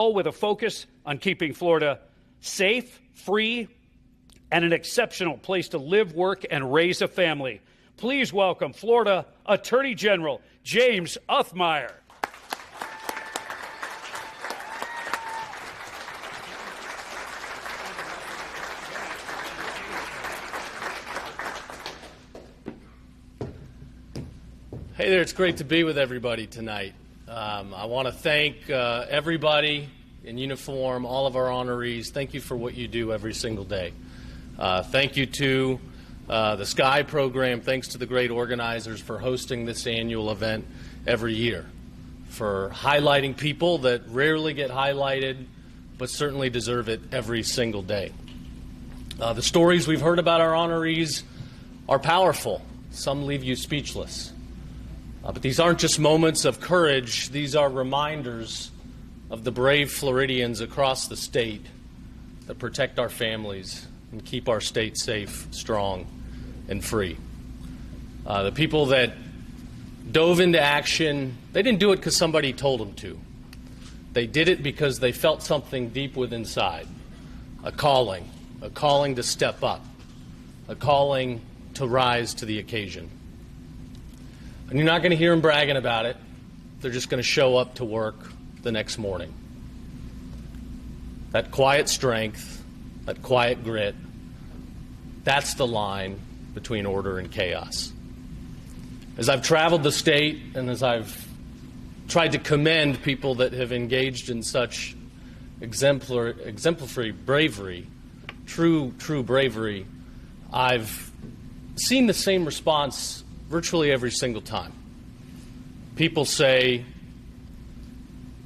all with a focus on keeping Florida safe, free, and an exceptional place to live, work, and raise a family. Please welcome Florida Attorney General James Uthmeier. Hey there, it's great to be with everybody tonight. I want to thank everybody in uniform, all of our honorees. Thank you for what you do every single day. Thank you to the SKY program. Thanks to the great organizers for hosting this annual event every year, for highlighting people that rarely get highlighted but certainly deserve it every single day. The stories we've heard about our honorees are powerful. Some leave you speechless. But these aren't just moments of courage. These are reminders of the brave Floridians across the state that protect our families and keep our state safe, strong, and free. The people that dove into action, they didn't do it because somebody told them to. They did it because they felt something deep within inside, a calling to step up, a calling to rise to the occasion. And you're not going to hear them bragging about it. They're just going to show up to work the next morning. That quiet strength, that quiet grit, that's the line between order and chaos. As I've traveled the state and as I've tried to commend people that have engaged in such exemplary bravery, true bravery, I've seen the same response virtually every single time. People say,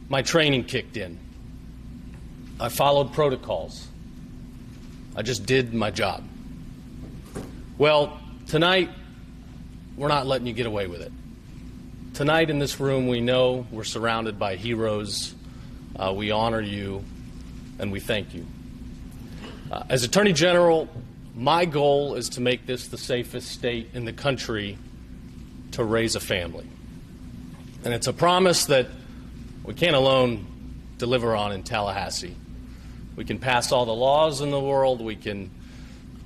my training kicked in. I followed protocols. I just did my job. Well, tonight, we're not letting you get away with it. Tonight in this room, we know we're surrounded by heroes. We honor you, and we thank you. As Attorney General, my goal is to make this the safest state in the country to raise a family. And it's a promise that we can't alone deliver on in Tallahassee. We can pass all the laws in the world, we can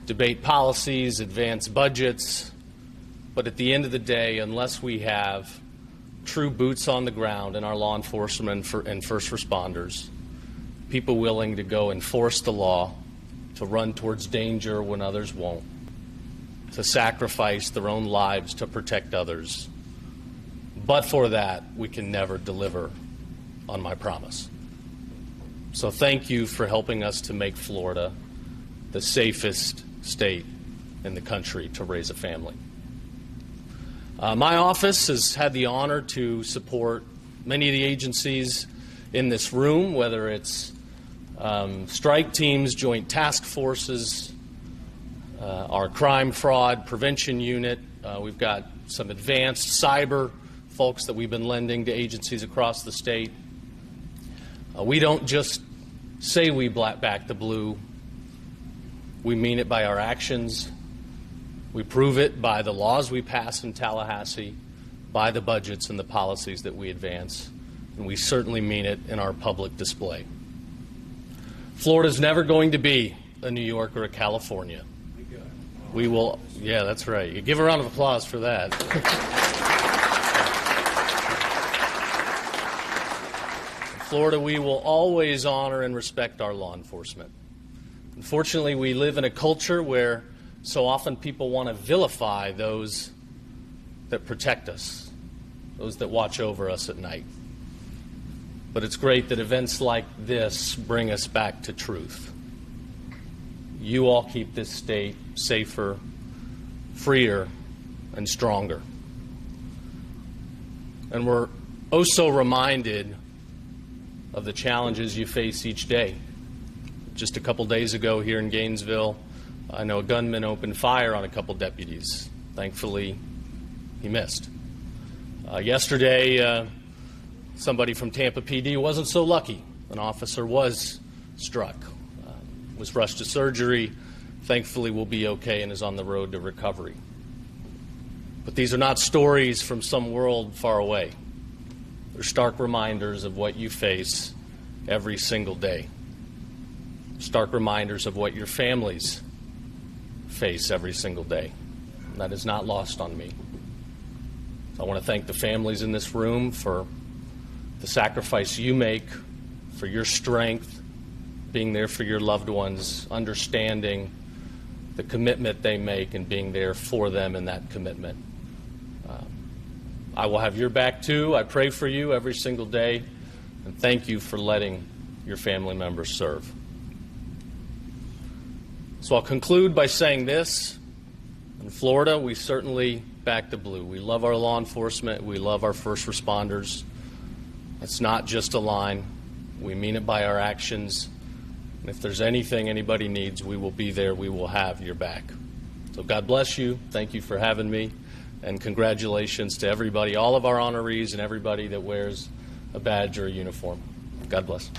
debate policies, advance budgets, but at the end of the day, unless we have true boots on the ground in our law enforcement and first responders, people willing to go enforce the law, to run towards danger when others won't, to sacrifice their own lives to protect others. But for that, we can never deliver on my promise. So thank you for helping us to make Florida the safest state in the country to raise a family. My office has had the honor to support many of the agencies in this room, whether it's strike teams, joint task forces, our crime fraud prevention unit. We've got some advanced cyber folks that we've been lending to agencies across the state. We don't just say we back the blue. We mean it by our actions. We prove it by the laws we pass in Tallahassee, by the budgets and the policies that we advance, and we certainly mean it in our public display. Florida's never going to be a New York or a California. We will, yeah, that's right. You give a round of applause for that. In Florida, we will always honor and respect our law enforcement. Unfortunately, we live in a culture where so often people want to vilify those that protect us, those that watch over us at night. But it's great that events like this bring us back to truth. You all keep this state safer, freer, and stronger. And we're oh so reminded of the challenges you face each day. Just a couple days ago here in Gainesville, I know a gunman opened fire on a couple deputies. Thankfully, he missed. Yesterday, somebody from Tampa PD wasn't so lucky. An officer was struck, was rushed to surgery, thankfully will be okay and is on the road to recovery. But these are not stories from some world far away. They're stark reminders of what you face every single day. Stark reminders of what your families face every single day. And that is not lost on me. So I want to thank the families in this room for the sacrifice you make, for your strength, being there for your loved ones, understanding the commitment they make and being there for them in that commitment. I will have your back too. I pray for you every single day, and thank you for letting your family members serve. So I'll conclude by saying this. In Florida, we certainly back the blue. We love our law enforcement. We love our first responders. It's not just a line. We mean it by our actions. And if there's anything anybody needs, we will be there. We will have your back. So God bless you. Thank you for having me. And congratulations to everybody, all of our honorees and everybody that wears a badge or a uniform. God bless.